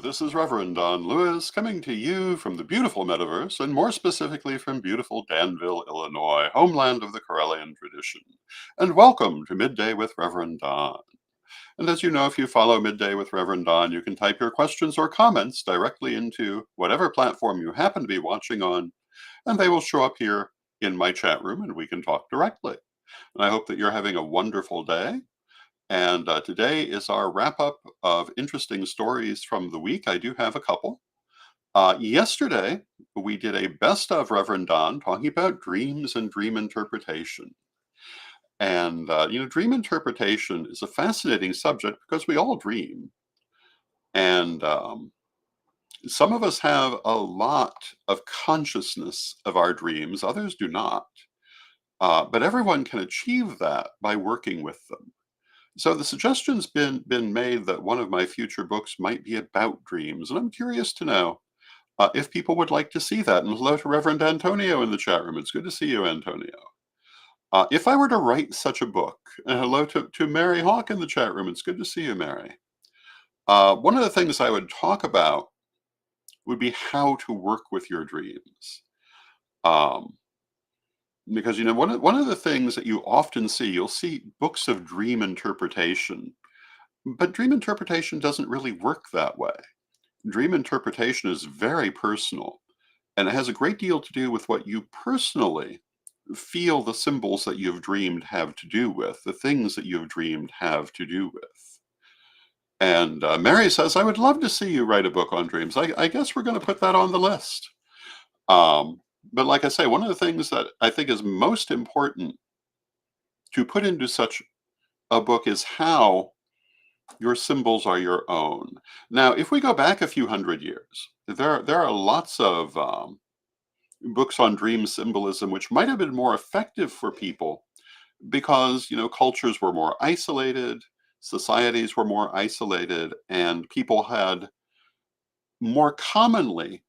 this is Reverend Don Lewis coming to you from the beautiful metaverse, and more specifically from beautiful Danville, Illinois, homeland of the Corellian tradition. And welcome to Midday with Reverend Don. And as you know, if you follow Midday with Reverend Don, you can type your questions or comments directly into whatever platform you happen to be watching on, and they will show up here in my chat room and we can talk directly. And I hope that you're having a wonderful day. And today is our wrap up of interesting stories from the week. I do have a couple. Yesterday, we did a best of Reverend Don talking about dreams and dream interpretation. And, dream interpretation is a fascinating subject because we all dream. And some of us have a lot of consciousness of our dreams, others do not. But everyone can achieve that by working with them. So the suggestion's been made that one of my future books might be about dreams, and I'm curious to know if people would like to see that. And hello to Reverend Antonio in the chat room. It's good to see you, Antonio. If I were to write such a book, and hello to Mary Hawk in the chat room. It's good to see you, Mary. One of the things I would talk about would be how to work with your dreams. Because one of the things that you often see, you'll see books of dream interpretation, but dream interpretation doesn't really work that way. Dream interpretation is very personal, and it has a great deal to do with what you personally feel the symbols that you've dreamed have to do with, the things that you've dreamed have to do with. And Mary says, I would love to see you write a book on dreams. I guess we're going to put that on the list. But like I say, one of the things that I think is most important to put into such a book is how your symbols are your own. Now, if we go back a few hundred years, there are lots of books on dream symbolism which might have been more effective for people because cultures were more isolated, societies were more isolated, and people had more commonly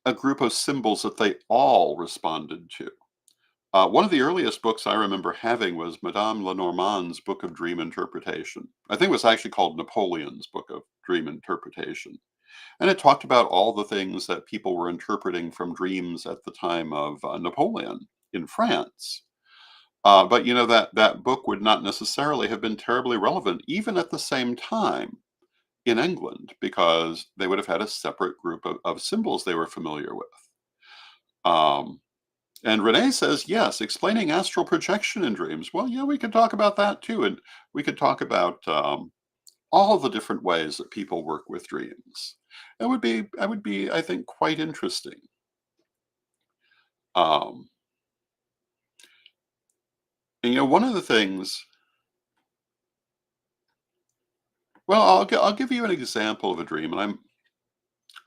a group of symbols that they all responded to. One of the earliest books I remember having was Madame Lenormand's Book of Dream Interpretation. I think it was actually called Napoleon's Book of Dream Interpretation. And it talked about all the things that people were interpreting from dreams at the time of Napoleon in France. But that book would not necessarily have been terribly relevant even at the same time in England, because they would have had a separate group of symbols they were familiar with. And Renee says, yes, explaining astral projection in dreams. Well, yeah, we could talk about that too. And we could talk about all the different ways that people work with dreams. It would be, I think, quite interesting. Um, and one of the things, well, I'll give you an example of a dream, and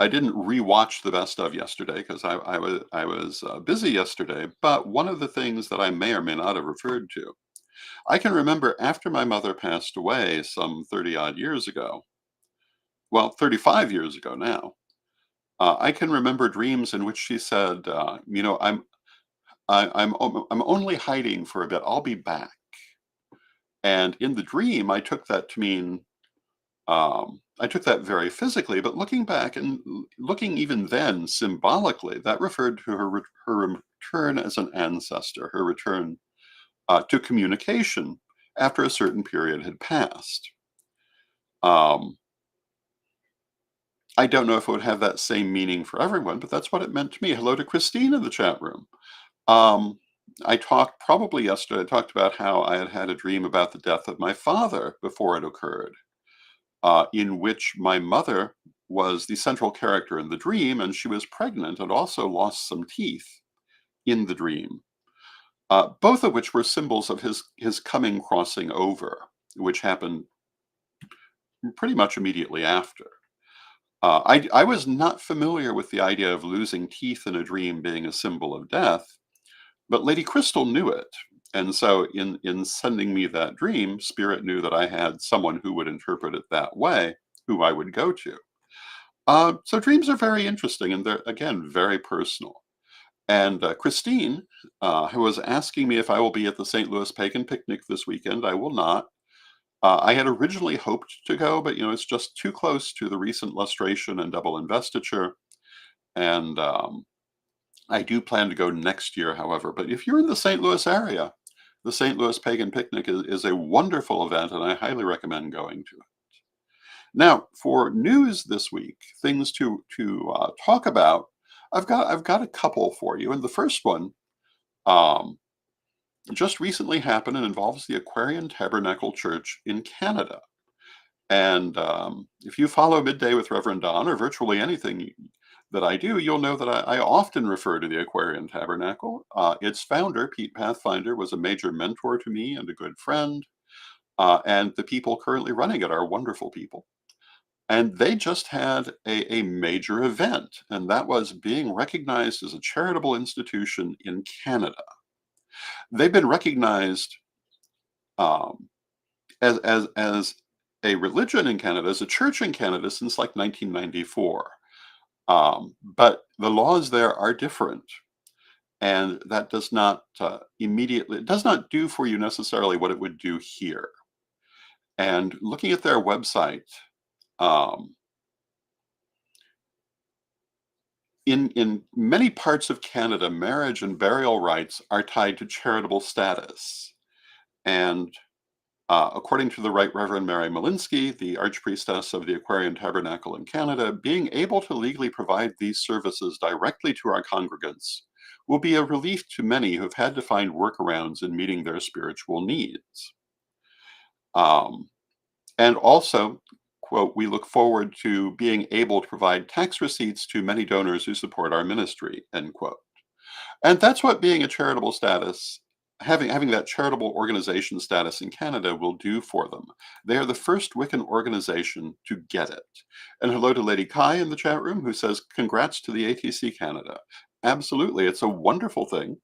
I didn't rewatch the best of yesterday because I was busy yesterday. But one of the things that I may or may not have referred to, I can remember after my mother passed away some 30 odd years ago. Well, 35 years ago now. I can remember dreams in which she said, I'm only hiding for a bit. I'll be back. And in the dream, I took that to mean I took that very physically, but looking back and looking even then symbolically, that referred to her return as an ancestor, her return to communication after a certain period had passed. Um, I don't know if it would have that same meaning for everyone, but that's what it meant to me. Hello to Christine in the chat room. I talked probably yesterday, I talked about how I had had a dream about the death of my father before it occurred. In which my mother was the central character in the dream, and she was pregnant and also lost some teeth in the dream, both of which were symbols of his coming crossing over, which happened pretty much immediately after. I was not familiar with the idea of losing teeth in a dream being a symbol of death, but Lady Crystal knew it. And so in sending me that dream, Spirit knew that I had someone who would interpret it that way, who I would go to. So dreams are very interesting, and they're, again, very personal. And Christine, who was asking me if I will be at the St. Louis Pagan Picnic this weekend, I will not. I had originally hoped to go, but it's just too close to the recent lustration and double investiture, and I do plan to go next year, however. But if you're in the St. Louis area, the St. Louis Pagan Picnic is a wonderful event, and I highly recommend going to it. Now, for news this week, things to talk about, I've got a couple for you, and the first one um, just recently happened and involves the Aquarian Tabernacle Church in Canada. And if you follow Midday with Reverend Don or virtually anything that I do, you'll know that I often refer to the Aquarian Tabernacle. Its founder, Pete Pathfinder, was a major mentor to me and a good friend. And the people currently running it are wonderful people. And they just had a major event, and that was being recognized as a charitable institution in Canada. They've been recognized um, as a religion in Canada, as a church in Canada since like 1994. But the laws there are different, and that does not immediately, it does not do for you necessarily what it would do here. And looking at their website, um, in many parts of Canada, marriage and burial rights are tied to charitable status. And according to the Right Reverend Mary Malinsky, the Archpriestess of the Aquarian Tabernacle in Canada, being able to legally provide these services directly to our congregants will be a relief to many who've had to find workarounds in meeting their spiritual needs. Um, and also, quote, we look forward to being able to provide tax receipts to many donors who support our ministry, end quote. And that's what being a charitable status, having that charitable organization status in Canada will do for them. They are the first Wiccan organization to get it. And hello to Lady Kai in the chat room who says, congrats to the ATC Canada. Absolutely, it's a wonderful thing.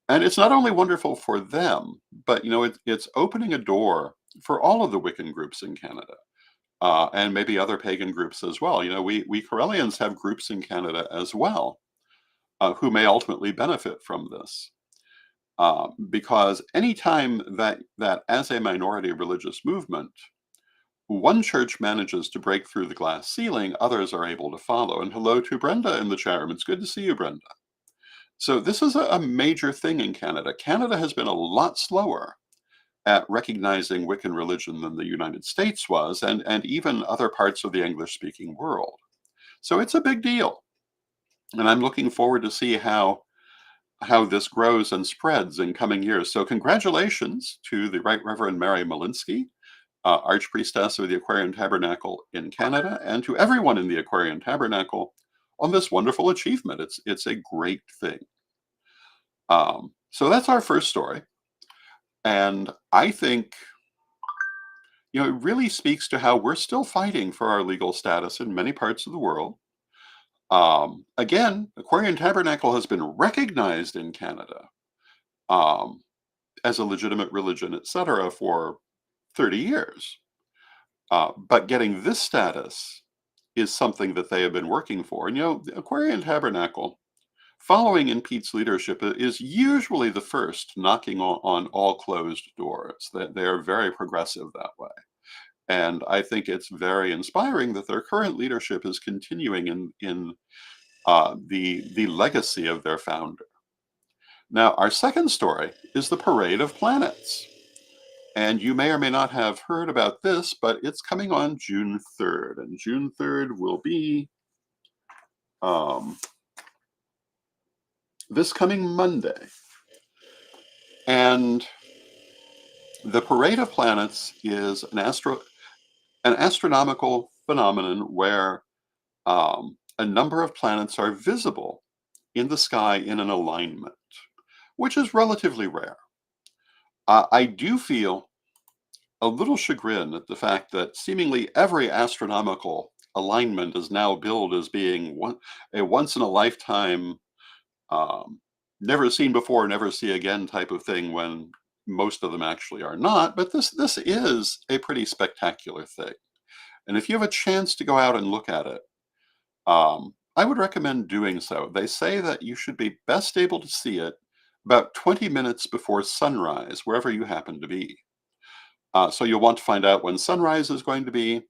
And it's not only wonderful for them, but it's opening a door for all of the Wiccan groups in Canada. And maybe other pagan groups as well. We Corellians have groups in Canada as well, who may ultimately benefit from this. Because anytime that as a minority religious movement, one church manages to break through the glass ceiling, others are able to follow. And hello to Brenda in the chat room. It's good to see you, Brenda. So this is a major thing in Canada. Canada has been a lot slower at recognizing Wiccan religion than the United States was, and even other parts of the English-speaking world. So it's a big deal. And I'm looking forward to see how this grows and spreads in coming years. So congratulations to the Right Reverend Mary Malinsky, Archpriestess of the Aquarian Tabernacle in Canada, and to everyone in the Aquarian Tabernacle on this wonderful achievement. It's a great thing. So that's our first story. And I think, it really speaks to how we're still fighting for our legal status in many parts of the world. Again, Aquarian Tabernacle has been recognized in Canada um, as a legitimate religion, etc., for 30 years. But getting this status is something that they have been working for. And, the Aquarian Tabernacle, following in Pete's leadership, is usually the first knocking on all closed doors. They are very progressive that way. And I think it's very inspiring that their current leadership is continuing in the legacy of their founder. Now, our second story is the Parade of Planets. And you may or may not have heard about this, but it's coming on June 3rd. And June 3rd will be this coming Monday. And the Parade of Planets is an astronomical phenomenon where a number of planets are visible in the sky in an alignment, which is relatively rare. I do feel a little chagrin at the fact that seemingly every astronomical alignment is now billed as being a once in a lifetime, um, never seen before, never see again type of thing, when most of them actually are not. But this is a pretty spectacular thing. And if you have a chance to go out and look at it, I would recommend doing so. They say that you should be best able to see it about 20 minutes before sunrise, wherever you happen to be. So you'll want to find out when sunrise is going to be,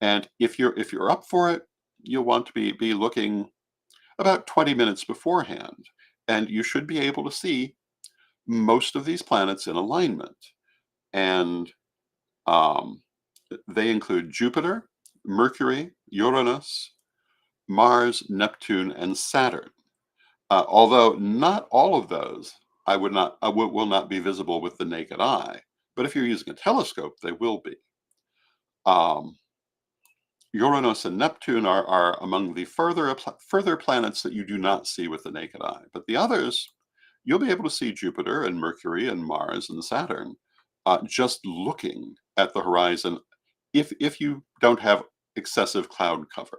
and if you're up for it, you'll want to be looking about 20 minutes beforehand, and you should be able to see most of these planets in alignment. And um, they include Jupiter, Mercury, Uranus, Mars, Neptune, and Saturn. Although not all of those will not be visible with the naked eye, but if you're using a telescope, they will be. Um, Uranus and Neptune are among the further planets that you do not see with the naked eye, but the others you'll be able to see Jupiter and Mercury and Mars and Saturn just looking at the horizon if you don't have excessive cloud cover.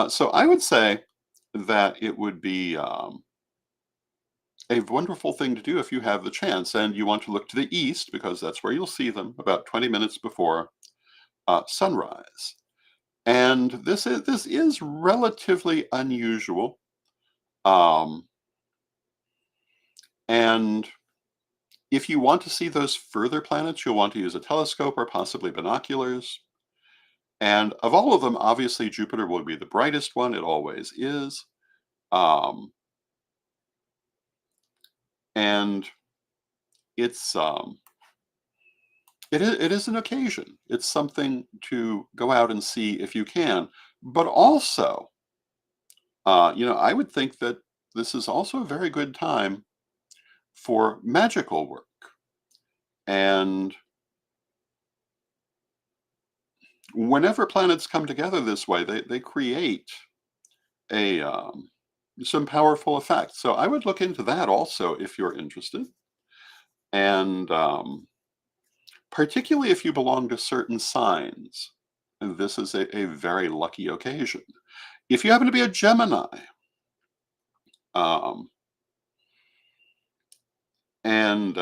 So I would say that it would be a wonderful thing to do if you have the chance and you want to look to the east because that's where you'll see them about 20 minutes before sunrise. And this is relatively unusual. Um, and if you want to see those further planets, you'll want to use a telescope or possibly binoculars. And of all of them, obviously Jupiter will be the brightest one. It always is. Um, and it's it is an occasion. It's something to go out and see if you can. But also, I would think that this is also a very good time for magical work. And whenever planets come together this way, they create a some powerful effects. So I would look into that also if you're interested. And particularly if you belong to certain signs, and this is a very lucky occasion. If you happen to be a Gemini, um, and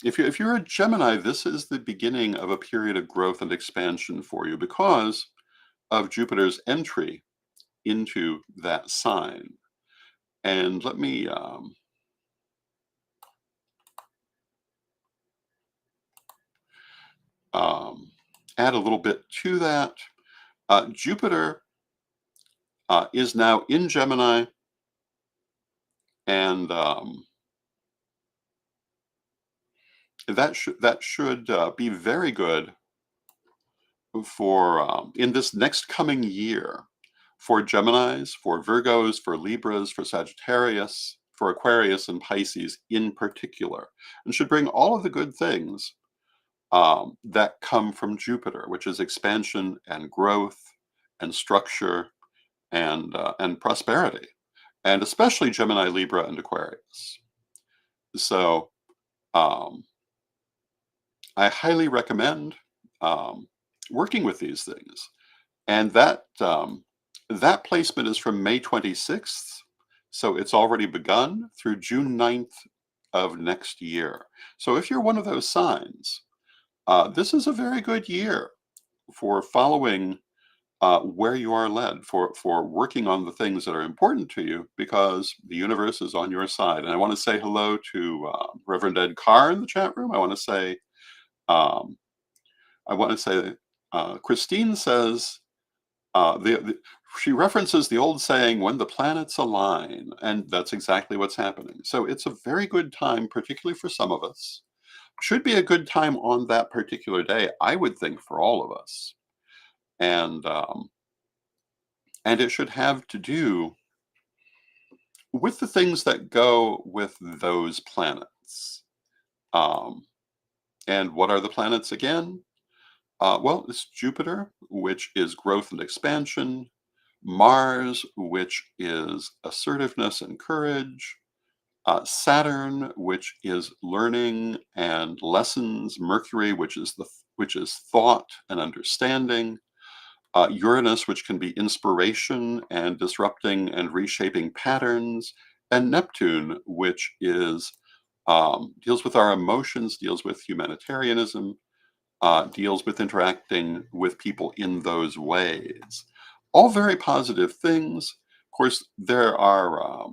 if you're a Gemini, this is the beginning of a period of growth and expansion for you because of Jupiter's entry into that sign. And let me um, add a little bit to that. Jupiter is now in Gemini, and that should be very good for in this next coming year for Geminis, for Virgos, for Libras, for Sagittarius, for Aquarius, and Pisces in particular, and should bring all of the good things that come from Jupiter, which is expansion and growth and structure and prosperity, and especially Gemini, Libra, and Aquarius. So um, I highly recommend um, working with these things. And that placement is from May 26th, so it's already begun through June 9th of next year. So if you're one of those signs, this is a very good year for following where you are led, for working on the things that are important to you, because the universe is on your side. And I want to say hello to Reverend Ed Carr in the chat room. Um, I want to say, Christine says, she references the old saying, when the planets align, and that's exactly what's happening. So it's a very good time, particularly for some of us. Should be a good time on that particular day, I would think, for all of us. And it should have to do with the things that go with those planets. Um, and what are the planets again? Well, it's Jupiter, which is growth and expansion, Mars, which is assertiveness and courage, Saturn, which is learning and lessons, Mercury, which is thought and understanding, Uranus, which can be inspiration and disrupting and reshaping patterns, and Neptune, which is deals with our emotions, deals with humanitarianism, deals with interacting with people in those ways. All very positive things. Of course, there are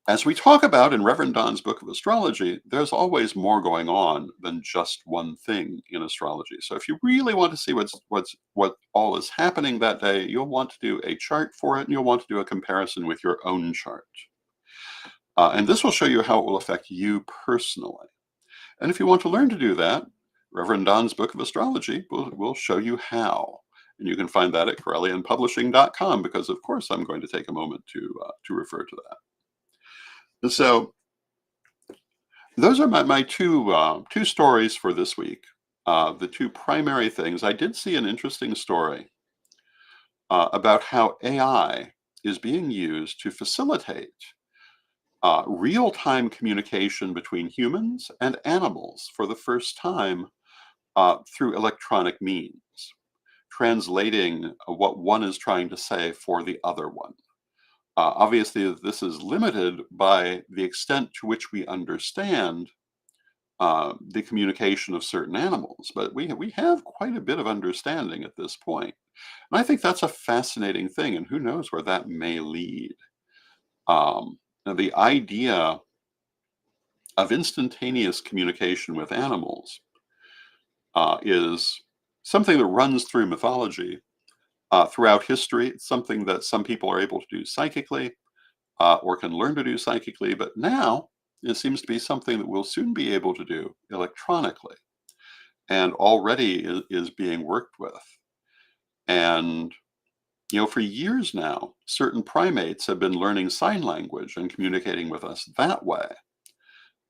As we talk about in Reverend Don's Book of Astrology, there's always more going on than just one thing in astrology. So if you really want to see what all is happening that day, you'll want to do a chart for it, and you'll want to do a comparison with your own chart. And this will show you how it will affect you personally. And if you want to learn to do that, Reverend Don's Book of Astrology will show you how. And you can find that at CorellianPublishing.com, because of course I'm going to take a moment to refer to that. And so those are my two stories for this week. The two primary things. I did see an interesting story about how AI is being used to facilitate real-time communication between humans and animals for the first time through electronic means, translating what one is trying to say for the other one. Obviously, this is limited by the extent to which we understand the communication of certain animals, but we have quite a bit of understanding at this point. And I think that's a fascinating thing, and who knows where that may lead. Now the idea of instantaneous communication with animals is something that runs through mythology throughout history. It's something that some people are able to do psychically or can learn to do psychically, but now it seems to be something that we'll soon be able to do electronically and already is being worked with. And, for years now, certain primates have been learning sign language and communicating with us that way.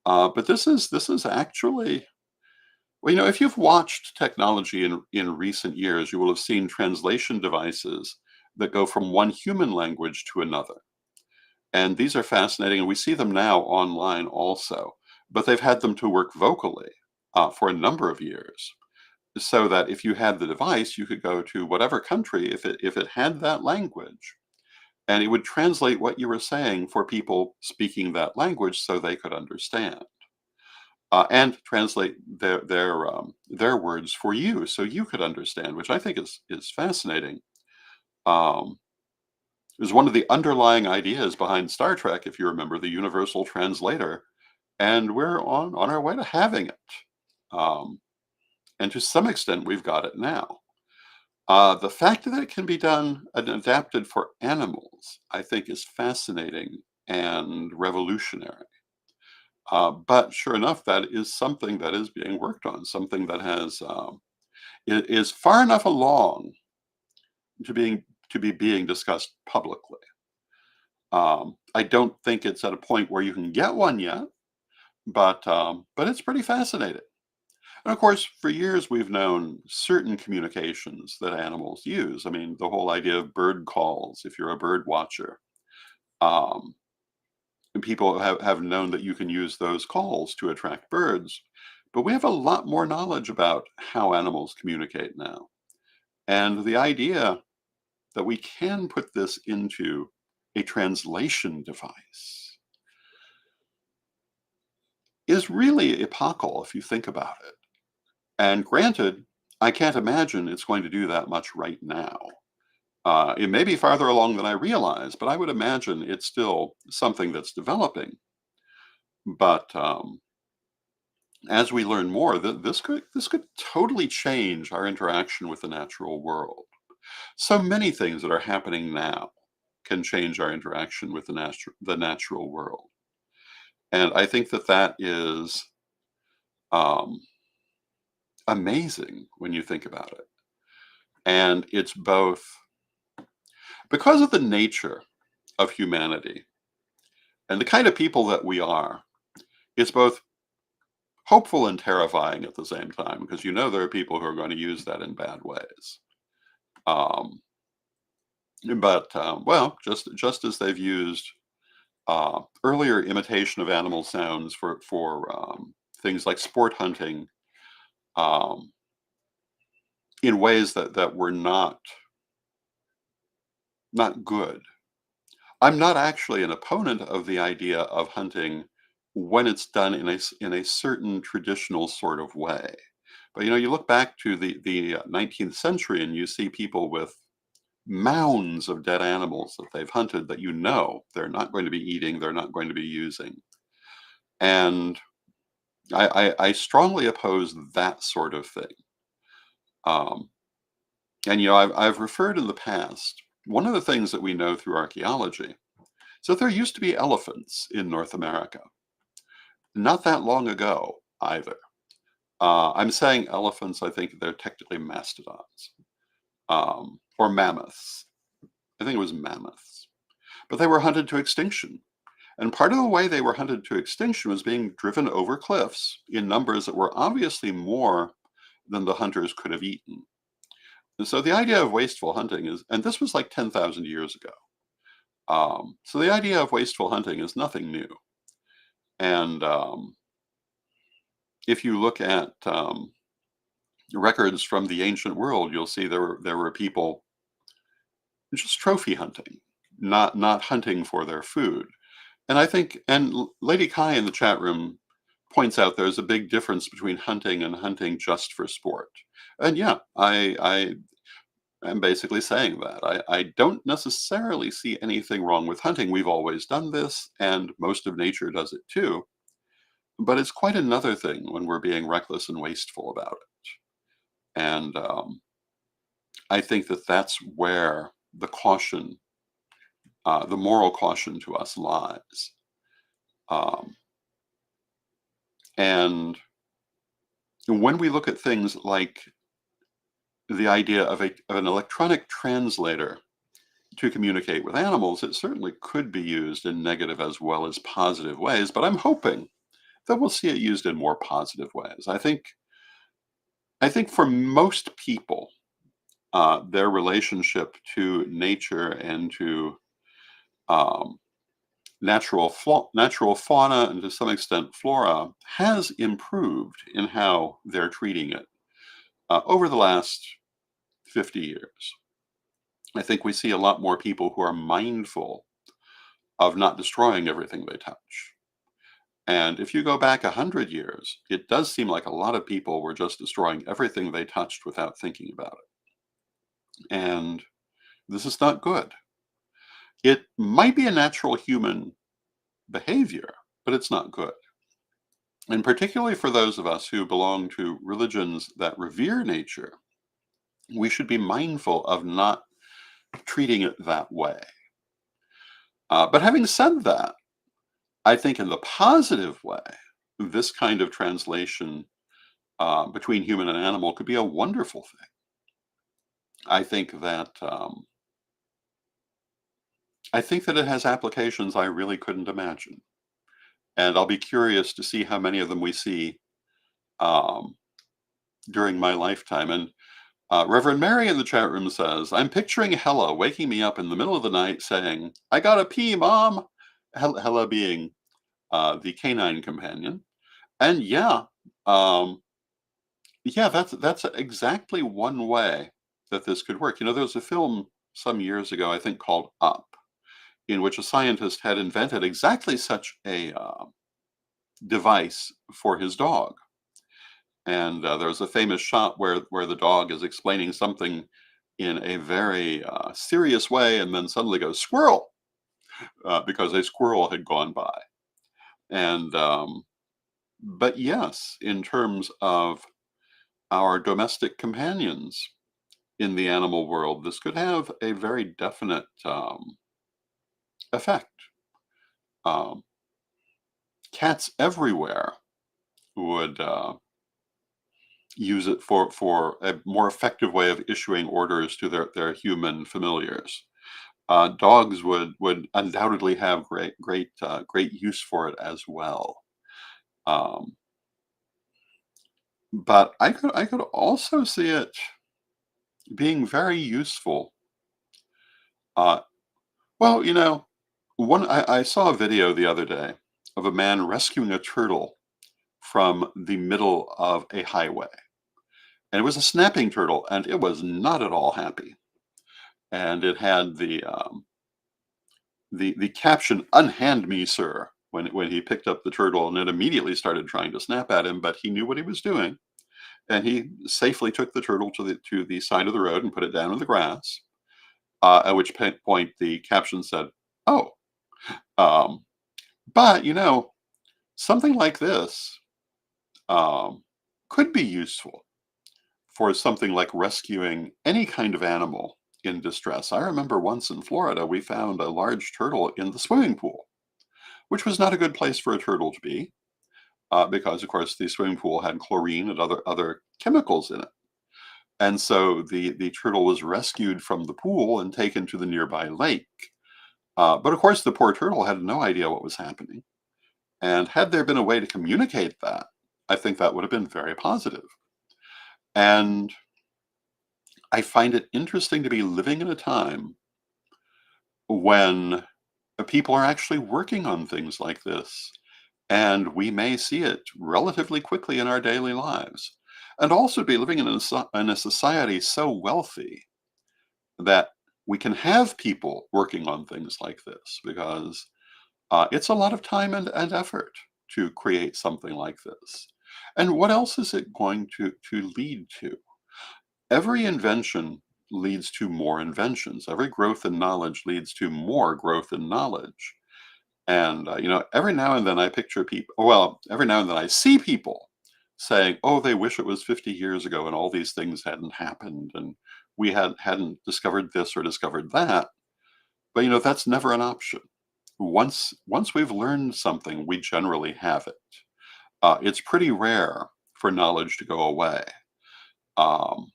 But this is actually, well, if you've watched technology in recent years, you will have seen translation devices that go from one human language to another. And these are fascinating, and we see them now online also. But they've had them to work vocally for a number of years, so that if you had the device, you could go to whatever country if it had that language, and it would translate what you were saying for people speaking that language so they could understand, and translate their words for you so you could understand, which I think is fascinating. Um, it was one of the underlying ideas behind Star Trek, if you remember, the universal translator, and we're on our way to having it. Um, and to some extent, we've got it now. The fact that it can be done and adapted for animals, I think, is fascinating and revolutionary. But sure enough, that is something that is being worked on, something that is far enough along to be being discussed publicly. I don't think it's at a point where you can get one yet, but it's pretty fascinating. And of course, for years we've known certain communications that animals use. I mean, the whole idea of bird calls, if you're a bird watcher. Um, and people have known that you can use those calls to attract birds. But we have a lot more knowledge about how animals communicate now. And the idea that we can put this into a translation device is really epochal if you think about it. And granted, I can't imagine it's going to do that much right now. It may be farther along than I realize, but I would imagine it's still something that's developing. But as we learn more, this could totally change our interaction with the natural world. So many things that are happening now can change our interaction with the natural world, and I think that is um, amazing when you think about it. And it's both because of the nature of humanity and the kind of people that we are. It's both hopeful and terrifying at the same time, because there are people who are going to use that in bad ways. Um, but well, just as they've used earlier imitation of animal sounds for things like sport hunting, um, in ways that were not good. I'm not actually an opponent of the idea of hunting when it's done in a certain traditional sort of way. But you look back to the 19th century and you see people with mounds of dead animals that they've hunted that you know they're not going to be eating, they're not going to be using. And I strongly oppose that sort of thing. Um, and I've referred in the past. One of the things that we know through archaeology is that there used to be elephants in North America, not that long ago either. I'm saying elephants. I think they're technically mastodons, or mammoths. I think it was mammoths, but they were hunted to extinction. And part of the way they were hunted to extinction was being driven over cliffs in numbers that were obviously more than the hunters could have eaten. And so the idea of wasteful hunting is, and this was like 10,000 years ago. So the idea of wasteful hunting is nothing new. And if you look at records from the ancient world, you'll see there were people just trophy hunting, not hunting for their food. And I think, and Lady Kai in the chat room points out there's a big difference between hunting and hunting just for sport. And yeah, I am basically saying that. I don't necessarily see anything wrong with hunting. We've always done this, and most of nature does it too. But it's quite another thing when we're being reckless and wasteful about it. And I think that that's where the caution, the moral caution to us lies. Um, and when we look at things like the idea of an electronic translator to communicate with animals, it certainly could be used in negative as well as positive ways, but I'm hoping that we'll see it used in more positive ways. I think for most people, their relationship to nature and to um, natural fauna and to some extent flora has improved in how they're treating it over the last 50 years. I think we see a lot more people who are mindful of not destroying everything they touch. And if you go back 100 years, it does seem like a lot of people were just destroying everything they touched without thinking about it. And this is not good. It might be a natural human behavior, but it's not good. And particularly for those of us who belong to religions that revere nature, we should be mindful of not treating it that way. But having said that, I think in the positive way, this kind of translation between human and animal could be a wonderful thing. I think that it has applications I really couldn't imagine, and I'll be curious to see how many of them we see um, during my lifetime. And Reverend Mary in the chat room says, "I'm picturing Hella waking me up in the middle of the night saying, 'I gotta pee, Mom.'" Hella being the canine companion, and um, yeah, that's exactly one way that this could work. There was a film some years ago, I think, called Up, in which a scientist had invented exactly such a device for his dog. And there was a famous shot where the dog is explaining something in a very serious way, and then suddenly goes squirrel because a squirrel had gone by. And but yes, in terms of our domestic companions in the animal world, this could have a very definite effect. Um, Cats everywhere would use it for a more effective way of issuing orders to their human familiars. Dogs would undoubtedly have great use for it as well. Um, but I could also see it being very useful. Uh, well, I saw a video the other day of a man rescuing a turtle from the middle of a highway. And it was a snapping turtle, and it was not at all happy. And it had the caption, "Unhand me, sir," when he picked up the turtle, and it immediately started trying to snap at him, but he knew what he was doing. And he safely took the turtle to the side of the road and put it down in the grass. At which point the caption said, "Oh." Um, but something like this um, could be useful for something like rescuing any kind of animal in distress. I remember once in Florida, we found a large turtle in the swimming pool, which was not a good place for a turtle to be, because, of course, the swimming pool had chlorine and other chemicals in it. And so the turtle was rescued from the pool and taken to the nearby lake. But of course, the poor turtle had no idea what was happening. And had there been a way to communicate that, I think that would have been very positive. And I find it interesting to be living in a time when people are actually working on things like this. And we may see it relatively quickly in our daily lives. And also be living in in a society so wealthy that we can have people working on things like this, because it's a lot of time and effort to create something like this. And what else is it going to lead to? Every invention leads to more inventions. Every growth in knowledge leads to more growth in knowledge. And every now and then I picture people. Well, every now and then I see people saying, "Oh, they wish it was 50 years ago and all these things hadn't happened, and we hadn't discovered this or discovered that." But that's never an option. Once we've learned something, we generally have it. It's pretty rare for knowledge to go away. Um,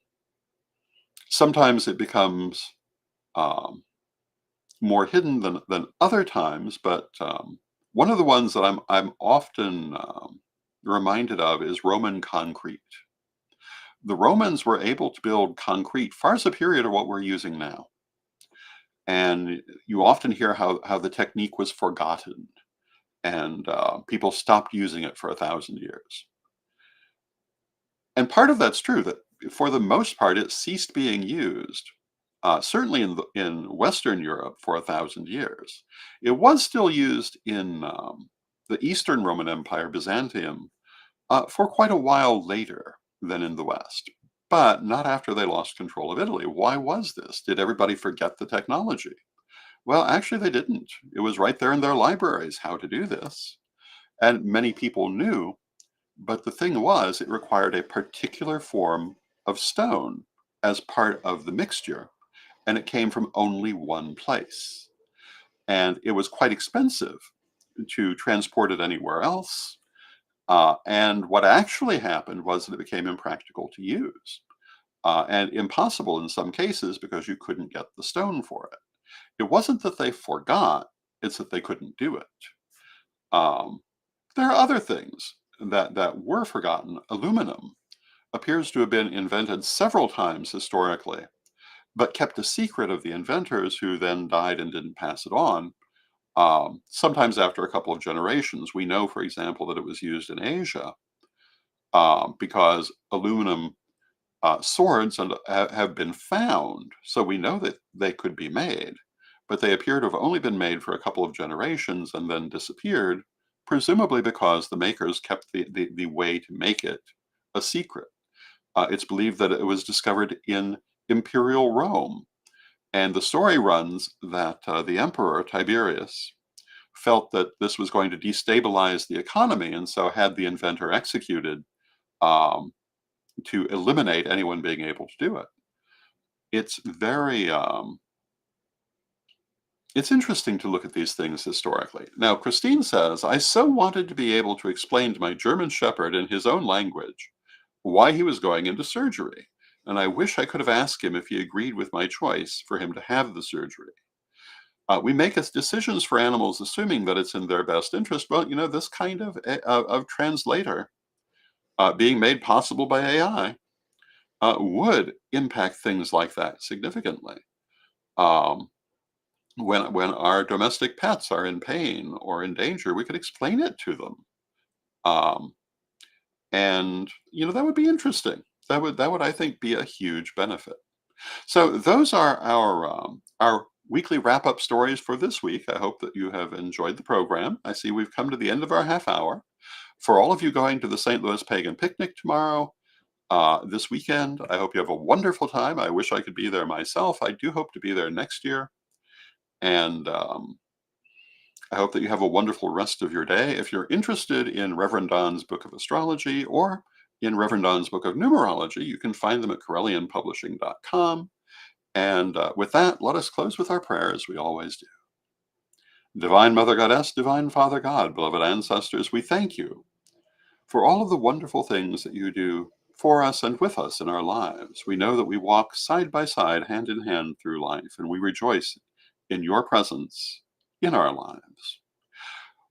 Sometimes it becomes um, more hidden than other times, but one of the ones that I'm often reminded of is Roman concrete. The Romans were able to build concrete far superior to what we're using now, and you often hear how the technique was forgotten, and people stopped using it for 1,000 years. And part of that's true, that for the most part it ceased being used. Certainly in Western Europe for 1,000 years. It was still used in the Eastern Roman Empire, Byzantium, for quite a while later than in the West, but not after they lost control of Italy. Why was this? Did everybody forget the technology? Well, actually, they didn't. It was right there in their libraries how to do this, and many people knew. But the thing was, it required a particular form of stone as part of the mixture, and it came from only one place. And it was quite expensive to transport it anywhere else. And what actually happened was that it became impractical to use, and impossible in some cases because you couldn't get the stone for it. It wasn't that they forgot, it's that they couldn't do it. Um, there are other things that were forgotten. Aluminum appears to have been invented several times historically, but kept a secret of the inventors, who then died and didn't pass it on. Sometimes after a couple of generations. We know, for example, that it was used in Asia, because aluminum swords have been found. So we know that they could be made, but they appear to have only been made for a couple of generations and then disappeared, presumably because the makers kept the way to make it a secret. It's believed that it was discovered in Imperial Rome. And the story runs that the emperor, Tiberius, felt that this was going to destabilize the economy, and so had the inventor executed, um, to eliminate anyone being able to do it. It's very, it's interesting to look at these things historically. Now, Christine says, "I so wanted to be able to explain to my German Shepherd in his own language why he was going into surgery, and I wish I could have asked him if he agreed with my choice for him to have the surgery. We make decisions for animals assuming that it's in their best interest." Well, this kind of translator being made possible by AI would impact things like that significantly. Um, when our domestic pets are in pain or in danger, we could explain it to them, um, and that would be interesting. That would, I think, be a huge benefit. So those are our weekly wrap-up stories for this week. I hope that you have enjoyed the program. I see we've come to the end of our half hour. For all of you going to the St. Louis Pagan Picnic tomorrow, This weekend, I hope you have a wonderful time. I wish I could be there myself. I do hope to be there next year. And I hope that you have a wonderful rest of your day. If you're interested in Reverend Don's Book of Astrology or in Reverend Don's Book of Numerology, you can find them at CorellianPublishing.com. And with that, let us close with our prayer as we always do. Divine Mother Goddess, Divine Father God, beloved ancestors, we thank you for all of the wonderful things that you do for us and with us in our lives. We know that we walk side by side, hand in hand through life, and we rejoice in your presence in our lives.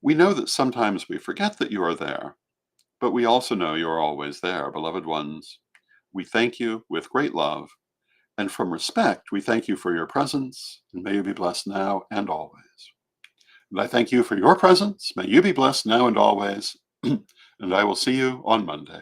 We know that sometimes we forget that you are there, but we also know you are always there, beloved ones. We thank you with great love, and from respect, we thank you for your presence, and may you be blessed now and always. And I thank you for your presence. May you be blessed now and always. And I will see you on Monday.